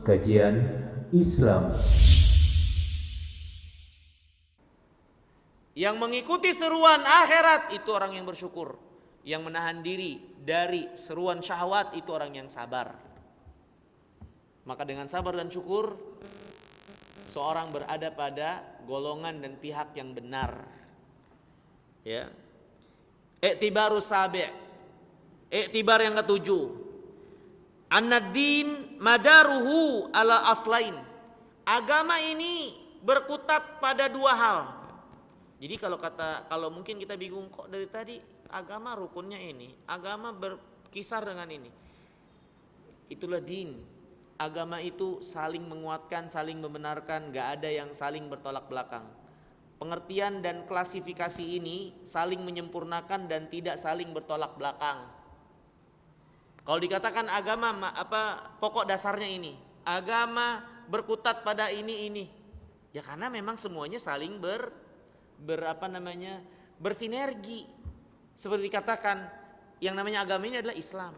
kajian Islam. Yang mengikuti seruan akhirat itu orang yang bersyukur. Yang menahan diri dari seruan syahwat itu orang yang sabar. Maka dengan sabar dan syukur, seorang berada pada golongan dan pihak yang benar. Ya. I'tibarus sabi'. I'tibar yang ketujuh. An-din madaruhu ala aslain. Agama ini berkutat pada dua hal. Jadi kalau mungkin kita bingung, kok dari tadi agama rukunnya ini, agama berkisar dengan ini. Itulah din. Agama itu saling menguatkan, saling membenarkan, gak ada yang saling bertolak belakang. Pengertian dan klasifikasi ini saling menyempurnakan dan tidak saling bertolak belakang. Kalau dikatakan agama pokok dasarnya ini, agama berkutat pada ini. Ya karena memang semuanya saling bersinergi. Seperti dikatakan, yang namanya agama ini adalah Islam,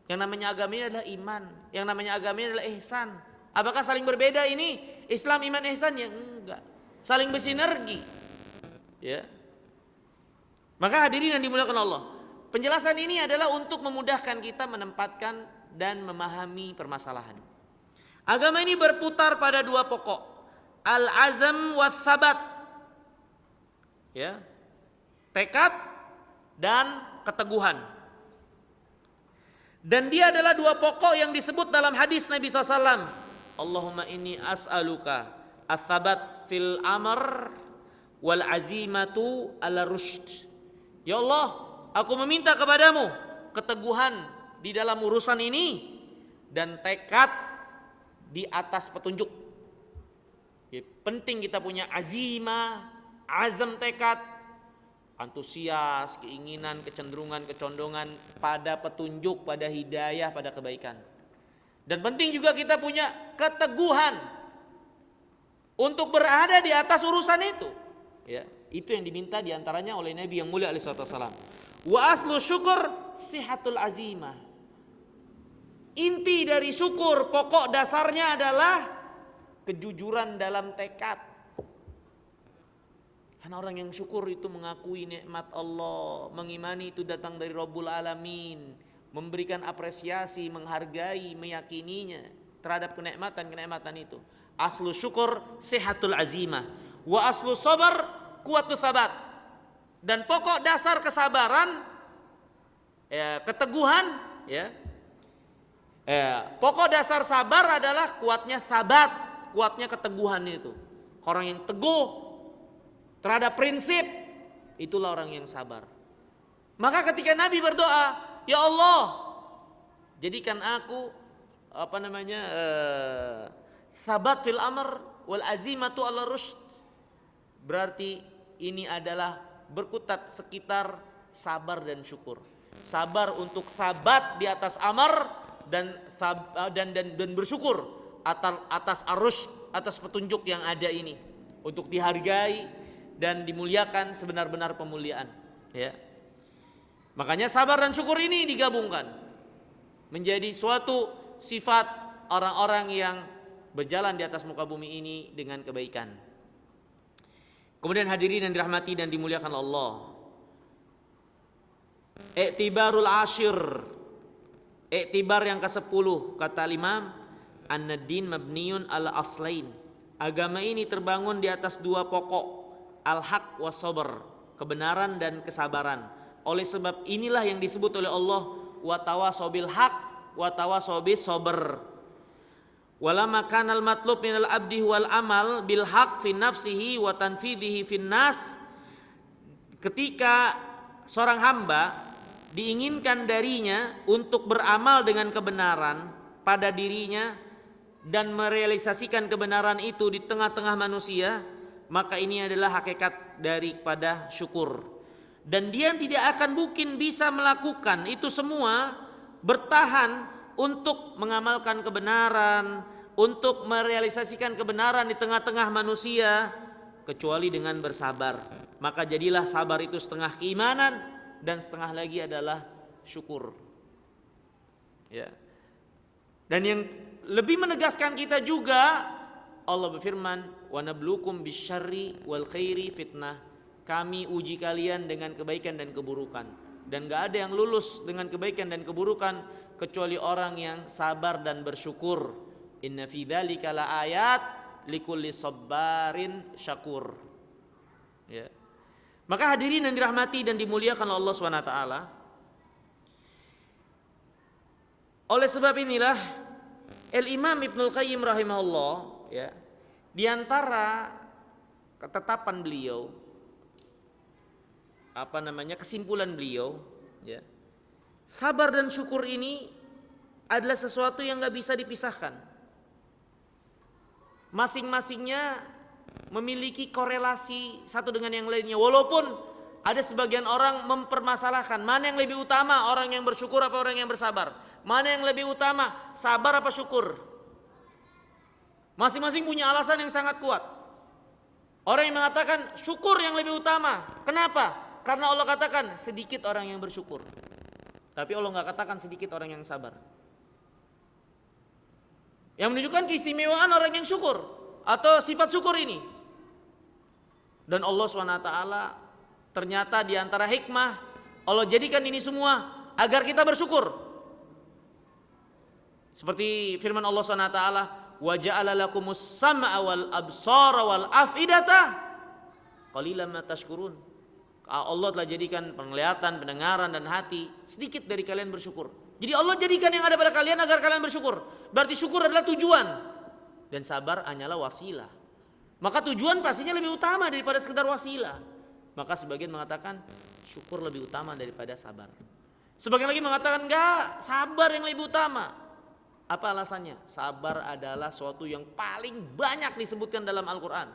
yang namanya agama ini adalah iman, yang namanya agama ini adalah ihsan. Apakah saling berbeda ini? Islam, iman, ihsan? Ya enggak. Saling bersinergi. Ya. Maka hadirin yang dimuliakan Allah, penjelasan ini adalah untuk memudahkan kita menempatkan dan memahami permasalahan. Agama ini berputar pada dua pokok, al-azam wa thabat. Ya. Tekad dan keteguhan. Dan dia adalah dua pokok yang disebut dalam hadis Nabi SAW. Allahumma inni as'aluka ats-tsabat fil amr wal azimatu ala rusyd. Ya Allah, aku meminta kepadamu keteguhan di dalam urusan ini dan tekad di atas petunjuk. Ya, penting kita punya azimah, azam, tekad, antusias, keinginan, kecenderungan, kecondongan pada petunjuk, pada hidayah, pada kebaikan. Dan penting juga kita punya keteguhan untuk berada di atas urusan itu. Ya, itu yang diminta diantaranya oleh Nabi yang mulia alaihi wasallam. Wa aslu syukur sihatul azimah. Inti dari syukur, pokok dasarnya adalah kejujuran dalam tekad. Karena orang yang syukur itu mengakui nikmat Allah, mengimani itu datang dari Rabbul Alamin, memberikan apresiasi, menghargai, meyakininya terhadap kenikmatan itu. Aslu syukur sehatul azimah, wa aslu sabar kuwatu sabat. Dan pokok dasar kesabaran, keteguhan, pokok dasar sabar adalah kuatnya sabat, kuatnya keteguhan itu. Orang yang teguh terhadap prinsip, itulah orang yang sabar. Maka ketika Nabi berdoa, ya Allah, jadikan aku sabat fil amr wal azimatu ala rusyd. Berarti ini adalah berkutat sekitar sabar dan syukur. Sabar untuk sabat di atas amar dan bersyukur atas arusy, atas petunjuk yang ada ini, untuk dihargai dan dimuliakan sebenar-benar pemuliaan. Ya. Makanya sabar dan syukur ini digabungkan menjadi suatu sifat orang-orang yang berjalan di atas muka bumi ini dengan kebaikan. Kemudian hadirin yang dirahmati dan dimuliakan Allah, i'tibarul ashir, i'tibar yang ke-10, kata Imam, an-din mabniun ala aslain. Agama ini terbangun di atas dua pokok, al-haq wa sabr, kebenaran dan kesabaran. Oleh sebab inilah yang disebut oleh Allah wa tawasobil haq wa tawasobis sabr. Walama kanal matlub minal abdi wal amal bil haq fi nafsihi wa tanfidhihi fin nas. Ketika seorang hamba diinginkan darinya untuk beramal dengan kebenaran pada dirinya dan merealisasikan kebenaran itu di tengah-tengah manusia, maka ini adalah hakikat daripada syukur. Dan dia tidak akan mungkin bisa melakukan itu semua, bertahan untuk mengamalkan kebenaran, untuk merealisasikan kebenaran di tengah-tengah manusia, kecuali dengan bersabar. Maka jadilah sabar itu setengah keimanan dan setengah lagi adalah syukur. Ya. Dan yang lebih menegaskan kita juga, Allah berfirman, "Wa nabluukum bisyarri wal khairi fitnah." Kami uji kalian dengan kebaikan dan keburukan. Dan gak ada yang lulus dengan kebaikan dan keburukan kecuali orang yang sabar dan bersyukur. Inna fi dzalika laayat likulli sabbarin syakur. Ya. Maka hadirin yang dirahmati dan dimuliakan oleh Allah SWT, oleh sebab inilah Al-Imam Ibnul Qayyim rahimahullah, ya, di antara ketetapan beliau, kesimpulan beliau, ya, sabar dan syukur ini adalah sesuatu yang gak bisa dipisahkan. Masing-masingnya memiliki korelasi satu dengan yang lainnya. Walaupun ada sebagian orang mempermasalahkan mana yang lebih utama, orang yang bersyukur apa orang yang bersabar. Mana yang lebih utama, sabar apa syukur. Masing-masing punya alasan yang sangat kuat. Orang yang mengatakan syukur yang lebih utama. Kenapa? Karena Allah katakan sedikit orang yang bersyukur. Tapi Allah gak katakan sedikit orang yang sabar. Yang menunjukkan keistimewaan orang yang syukur atau sifat syukur ini. Dan Allah SWT ternyata di antara hikmah Allah jadikan ini semua agar kita bersyukur. Seperti firman Allah SWT, "Wa ja'ala lakumus sam'a wal absara wal af'idata qalilan ma tashkurun." Allah telah jadikan penglihatan, pendengaran dan hati, sedikit dari kalian bersyukur. Jadi Allah jadikan yang ada pada kalian agar kalian bersyukur. Berarti syukur adalah tujuan dan sabar hanyalah wasilah. Maka tujuan pastinya lebih utama daripada sekedar wasilah. Maka sebagian mengatakan syukur lebih utama daripada sabar. Sebagian lagi mengatakan enggak, sabar yang lebih utama. Apa alasannya? Sabar adalah suatu yang paling banyak disebutkan dalam Al-Quran.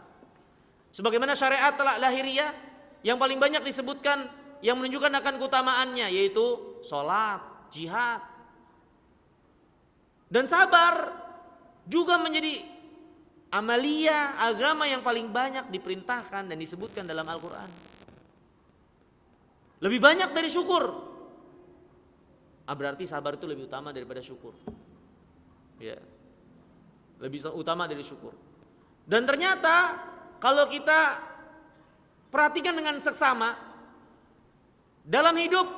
Sebagaimana syariat lahiriah yang paling banyak disebutkan yang menunjukkan akan keutamaannya, yaitu sholat, jihad. Dan sabar juga menjadi amalia agama yang paling banyak diperintahkan dan disebutkan dalam Al-Quran. Lebih banyak dari syukur. Berarti sabar itu lebih utama daripada syukur. Ya, lebih utama dari syukur. Dan ternyata kalau kita perhatikan dengan seksama dalam hidup,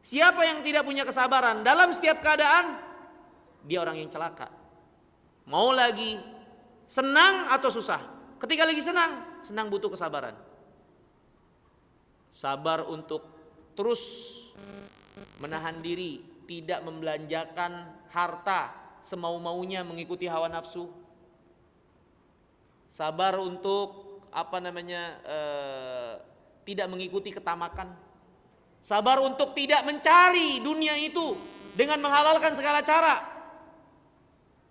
siapa yang tidak punya kesabaran dalam setiap keadaan, dia orang yang celaka. Mau lagi senang atau susah. Ketika lagi senang butuh kesabaran. Sabar untuk terus menahan diri, tidak membelanjakan harta semau-maunya mengikuti hawa nafsu. Sabar untuk tidak mengikuti ketamakan. Sabar untuk tidak mencari dunia itu dengan menghalalkan segala cara.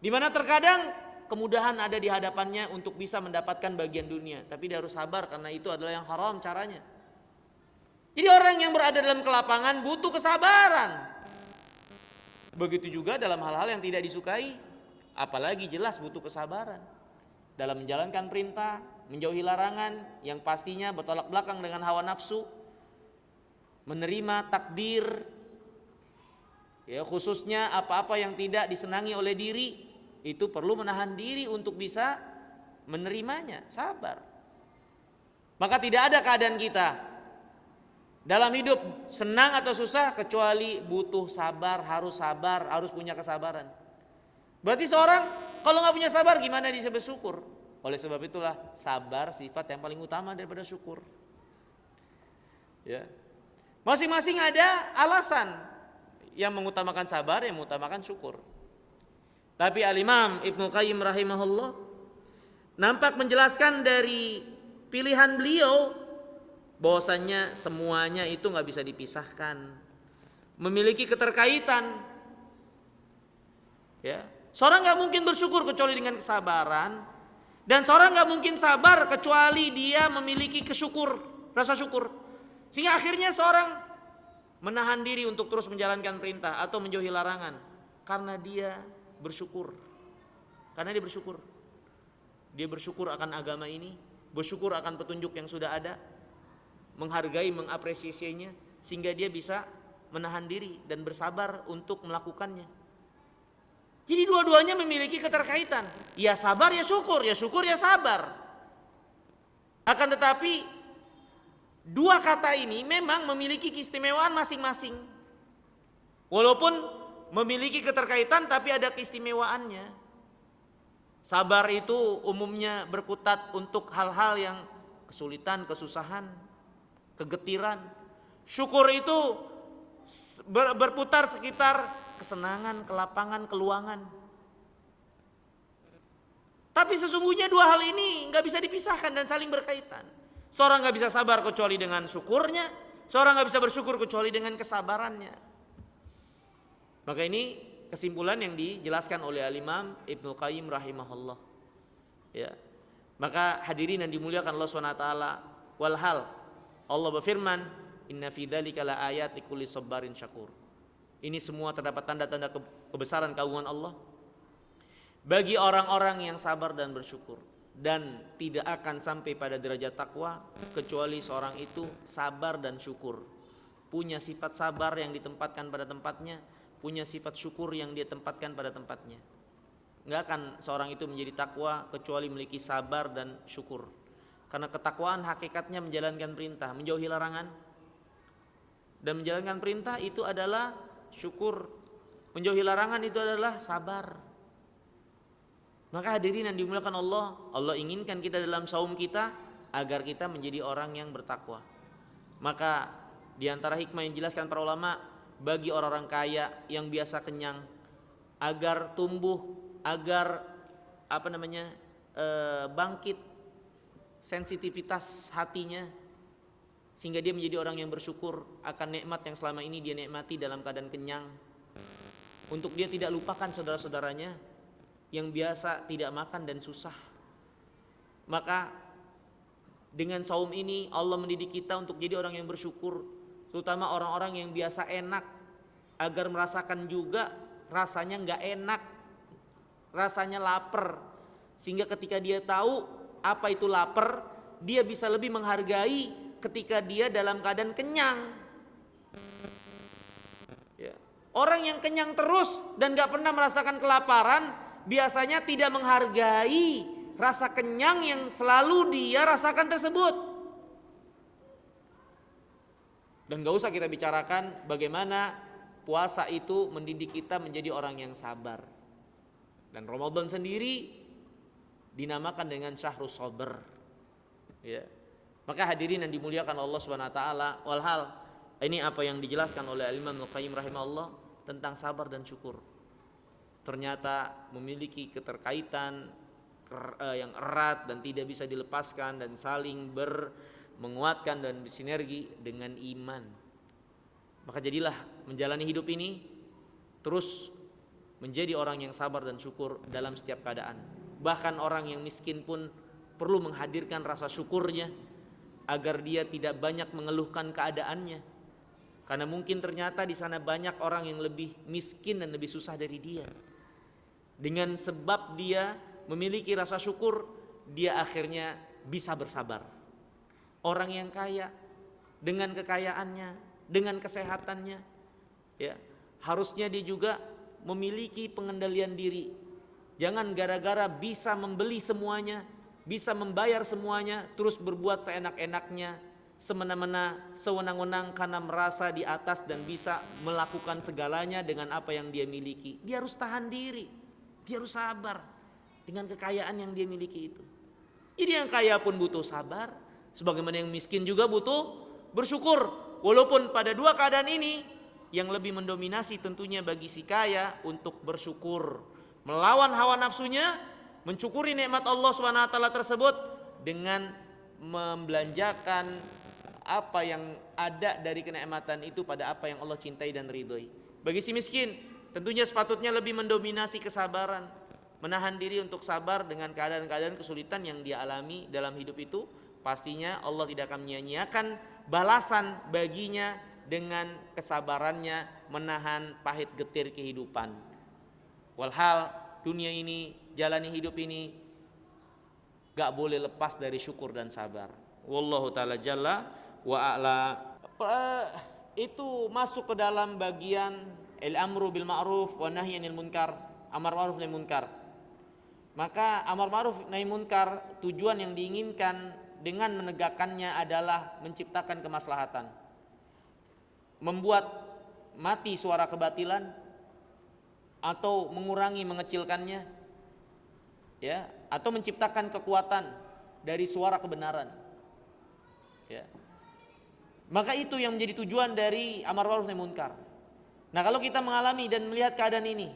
Di mana terkadang kemudahan ada di hadapannya untuk bisa mendapatkan bagian dunia, tapi dia harus sabar karena itu adalah yang haram caranya. Jadi orang yang berada dalam kelapangan butuh kesabaran. Begitu juga dalam hal-hal yang tidak disukai, apalagi jelas butuh kesabaran. Dalam menjalankan perintah, menjauhi larangan yang pastinya bertolak belakang dengan hawa nafsu, menerima takdir, ya khususnya apa-apa yang tidak disenangi oleh diri, itu perlu menahan diri untuk bisa menerimanya, sabar. Maka tidak ada keadaan kita dalam hidup senang atau susah kecuali butuh sabar, harus punya kesabaran. Berarti seorang kalau nggak punya sabar gimana dia bisa bersyukur? Oleh sebab itulah sabar sifat yang paling utama daripada syukur. Ya. Masing-masing ada alasan yang mengutamakan sabar, yang mengutamakan syukur. Tapi Al-Imam Ibnul Qayyim rahimahullah nampak menjelaskan dari pilihan beliau bahwasannya semuanya itu nggak bisa dipisahkan, memiliki keterkaitan. Ya, seorang nggak mungkin bersyukur kecuali dengan kesabaran, dan seorang nggak mungkin sabar kecuali dia memiliki rasa syukur. Sehingga akhirnya seorang menahan diri untuk terus menjalankan perintah atau menjauhi larangan karena dia bersyukur. Karena dia bersyukur. Dia bersyukur akan agama ini, bersyukur akan petunjuk yang sudah ada, menghargai, mengapresiasinya, sehingga dia bisa menahan diri dan bersabar untuk melakukannya. Jadi dua-duanya memiliki keterkaitan. Ya sabar ya syukur ya sabar. Akan tetapi dua kata ini memang memiliki keistimewaan masing-masing. Walaupun memiliki keterkaitan tapi ada keistimewaannya. Sabar itu umumnya berkutat untuk hal-hal yang kesulitan, kesusahan, kegetiran. Syukur itu berputar sekitar kesenangan, kelapangan, keluangan. Tapi sesungguhnya dua hal ini nggak bisa dipisahkan dan saling berkaitan. Seorang nggak bisa sabar kecuali dengan syukurnya, seorang nggak bisa bersyukur kecuali dengan kesabarannya. Maka ini kesimpulan yang dijelaskan oleh Al-Imam Ibnu Qayyim rahimahullah. Ya. Maka hadirin yang dimuliakan Allah SWT, walhal Allah berfirman, inna fi dzalika laayat likulli sabarin syakur. Ini semua terdapat tanda-tanda kebesaran keagungan Allah bagi orang-orang yang sabar dan bersyukur, dan tidak akan sampai pada derajat takwa kecuali seorang itu sabar dan syukur, punya sifat sabar yang ditempatkan pada tempatnya, punya sifat syukur yang dia tempatkan pada tempatnya. Enggak akan seorang itu menjadi takwa kecuali memiliki sabar dan syukur. Karena ketakwaan hakikatnya menjalankan perintah, menjauhi larangan. Dan menjalankan perintah itu adalah syukur. Menjauhi larangan itu adalah sabar. Maka hadirin yang dimuliakan Allah, Allah inginkan kita dalam saum kita agar kita menjadi orang yang bertakwa. Maka di antara hikmah yang dijelaskan para ulama, bagi orang-orang kaya yang biasa kenyang, agar tumbuh, agar bangkit sensitivitas hatinya, sehingga dia menjadi orang yang bersyukur akan nikmat yang selama ini dia nikmati dalam keadaan kenyang. Untuk dia tidak lupakan saudara-saudaranya yang biasa tidak makan dan susah. Maka dengan saum ini Allah mendidik kita untuk jadi orang yang bersyukur, terutama orang-orang yang biasa enak, agar merasakan juga rasanya nggak enak, rasanya lapar, sehingga ketika dia tahu apa itu lapar, dia bisa lebih menghargai ketika dia dalam keadaan kenyang. Ya. Orang yang kenyang terus dan nggak pernah merasakan kelaparan biasanya tidak menghargai rasa kenyang yang selalu dia rasakan tersebut. Dan gak usah kita bicarakan bagaimana puasa itu mendidik kita menjadi orang yang sabar. Dan Ramadan sendiri dinamakan dengan syahrus sabr. Ya. Maka hadirin yang dimuliakan Allah SWT, walhal ini apa yang dijelaskan oleh Imam Al-Qayyim rahimahullah tentang sabar dan syukur. Ternyata memiliki keterkaitan yang erat dan tidak bisa dilepaskan dan saling menguatkan dan bersinergi dengan iman. Maka jadilah menjalani hidup ini terus menjadi orang yang sabar dan syukur dalam setiap keadaan. Bahkan orang yang miskin pun perlu menghadirkan rasa syukurnya agar dia tidak banyak mengeluhkan keadaannya. Karena mungkin ternyata di sana banyak orang yang lebih miskin dan lebih susah dari dia. Dengan sebab dia memiliki rasa syukur, dia akhirnya bisa bersabar. Orang yang kaya dengan kekayaannya, dengan kesehatannya, ya, harusnya dia juga memiliki pengendalian diri. Jangan gara-gara bisa membeli semuanya, bisa membayar semuanya, terus berbuat seenak-enaknya, semena-mena, sewenang-wenang karena merasa di atas dan bisa melakukan segalanya dengan apa yang dia miliki. Dia harus tahan diri, dia harus sabar dengan kekayaan yang dia miliki itu. Jadi yang kaya pun butuh sabar, sebagaimana yang miskin juga butuh bersyukur. Walaupun pada dua keadaan ini yang lebih mendominasi tentunya bagi si kaya untuk bersyukur, melawan hawa nafsunya, mencukuri nikmat Allah SWT tersebut dengan membelanjakan apa yang ada dari kenikmatan itu pada apa yang Allah cintai dan ridhoi. Bagi si miskin tentunya sepatutnya lebih mendominasi kesabaran, menahan diri untuk sabar dengan keadaan-keadaan kesulitan yang dia alami dalam hidup itu. Pastinya Allah tidak akan menyia-nyiakan balasan baginya dengan kesabarannya menahan pahit getir kehidupan. Walhal dunia ini, jalani hidup ini gak boleh lepas dari syukur dan sabar. Wallahu ta'ala jalla wa a'la. Itu masuk ke dalam bagian al-amru bil ma'ruf wa nahyi anil munkar, amar ma'ruf nahi munkar. Maka amar ma'ruf nahi munkar tujuan yang diinginkan dengan menegakkannya adalah menciptakan kemaslahatan, membuat mati suara kebatilan atau mengurangi mengecilkannya, ya, atau menciptakan kekuatan dari suara kebenaran, ya. Maka itu yang menjadi tujuan dari amar ma'ruf nahi munkar. Nah, kalau kita mengalami dan melihat keadaan ini,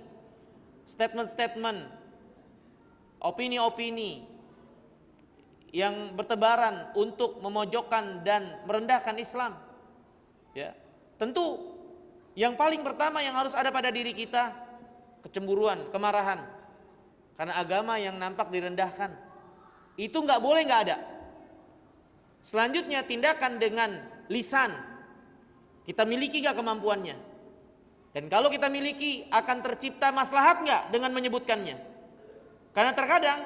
statement-statement, opini-opini yang bertebaran untuk memojokkan dan merendahkan Islam, ya, tentu yang paling pertama yang harus ada pada diri kita kecemburuan, kemarahan, karena agama yang nampak direndahkan itu nggak boleh, nggak ada. Selanjutnya tindakan dengan lisan, kita miliki nggak kemampuannya, dan kalau kita miliki akan tercipta maslahat nggak dengan menyebutkannya. Karena terkadang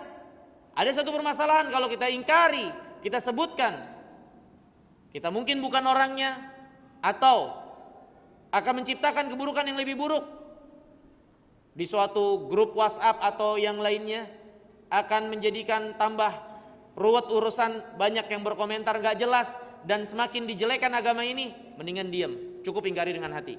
ada satu permasalahan kalau kita ingkari, kita sebutkan, kita mungkin bukan orangnya atau akan menciptakan keburukan yang lebih buruk di suatu grup WhatsApp atau yang lainnya, akan menjadikan tambah ruwet urusan, banyak yang berkomentar gak jelas dan semakin dijelekan agama ini. Mendingan diam, cukup ingkari dengan hati.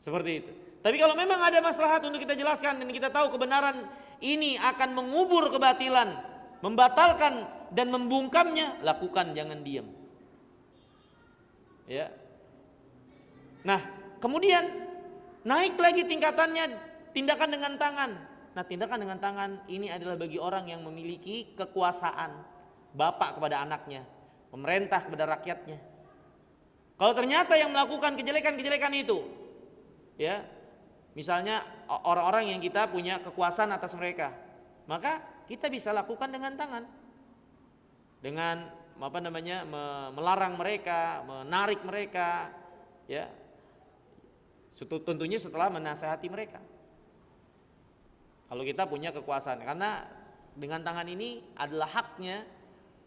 Seperti itu. Tapi kalau memang ada maslahat untuk kita jelaskan dan kita tahu kebenaran ini akan mengubur kebatilan, membatalkan dan membungkamnya, lakukan, jangan diam. Ya. Nah, kemudian naik lagi tingkatannya, tindakan dengan tangan. Nah, tindakan dengan tangan ini adalah bagi orang yang memiliki kekuasaan, bapak kepada anaknya, pemerintah kepada rakyatnya. Kalau ternyata yang melakukan kejelekan-kejelekan itu, ya, misalnya orang-orang yang kita punya kekuasaan atas mereka, maka kita bisa lakukan dengan tangan, dengan melarang mereka, menarik mereka, ya, tentunya setelah menasehati mereka. Kalau kita punya kekuasaan, karena dengan tangan ini adalah haknya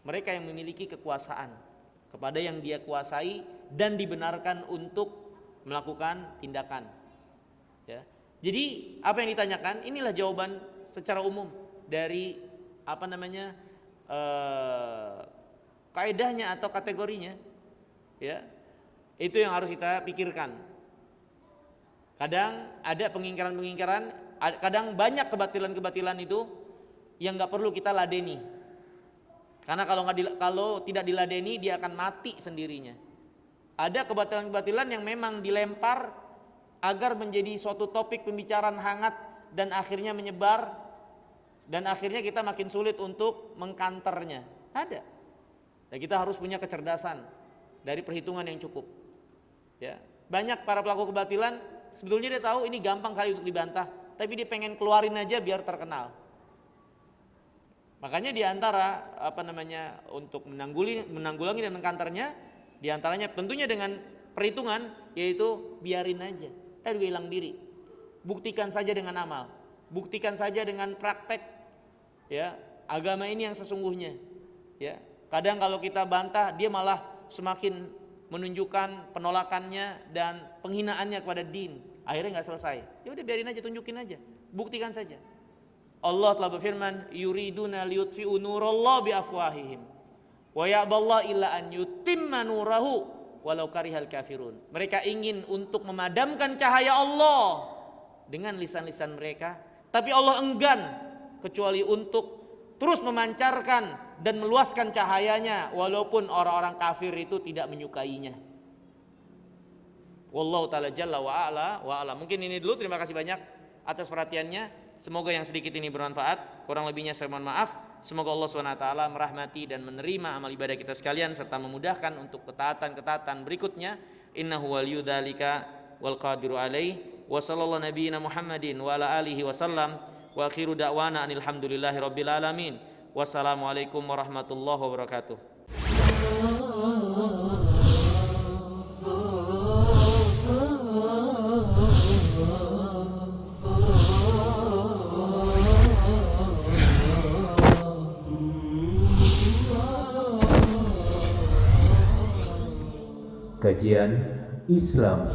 mereka yang memiliki kekuasaan kepada yang dia kuasai dan dibenarkan untuk melakukan tindakan. Ya. Jadi apa yang ditanyakan, inilah jawaban secara umum dari kaedahnya atau kategorinya. Ya, itu yang harus kita pikirkan. Kadang ada pengingkaran-pengingkaran, kadang banyak kebatilan-kebatilan itu yang nggak perlu kita ladeni. Karena kalau tidak diladeni dia akan mati sendirinya. Ada kebatilan-kebatilan yang memang dilempar agar menjadi suatu topik pembicaraan hangat dan akhirnya menyebar dan akhirnya kita makin sulit untuk mengkanternya. Ada. Dan kita harus punya kecerdasan dari perhitungan yang cukup. Ya, banyak para pelaku kebatilan sebetulnya dia tahu ini gampang kali untuk dibantah, tapi dia pengen keluarin aja biar terkenal. Makanya diantara untuk menanggulangi dan mengkanternya, diantaranya tentunya dengan perhitungan, yaitu biarin aja. Kita juga hilang diri. Buktikan saja dengan amal, buktikan saja dengan praktek, ya, agama ini yang sesungguhnya. Ya, kadang kalau kita bantah, dia malah semakin menunjukkan penolakannya dan penghinaannya kepada din. Akhirnya nggak selesai. Ya udah biarin aja, tunjukin aja, buktikan saja. Allah telah berfirman, yuriduna liyutfi'u nurallahi biafwahihim wa ya'ballahu illa an yutimma nurahu walau karihal kafirun. Mereka ingin untuk memadamkan cahaya Allah dengan lisan-lisan mereka, tapi Allah enggan kecuali untuk terus memancarkan dan meluaskan cahayanya walaupun orang-orang kafir itu tidak menyukainya. Wallahu ta'ala jalla wa ala. Mungkin ini dulu, terima kasih banyak atas perhatiannya. Semoga yang sedikit ini bermanfaat, kurang lebihnya saya mohon maaf. Semoga Allah SWT merahmati dan menerima amal ibadah kita sekalian serta memudahkan untuk ketaatan-ketaatan berikutnya. Innahu waliyudzalika wal qadiru alaih. Wa sallallahu nabiyina Muhammadin wa ala alihi wasallam. Wa akhiru da'wana alhamdulillahi rabbil alamin. Wassalamualaikum warahmatullahi wabarakatuh. Kajian Islam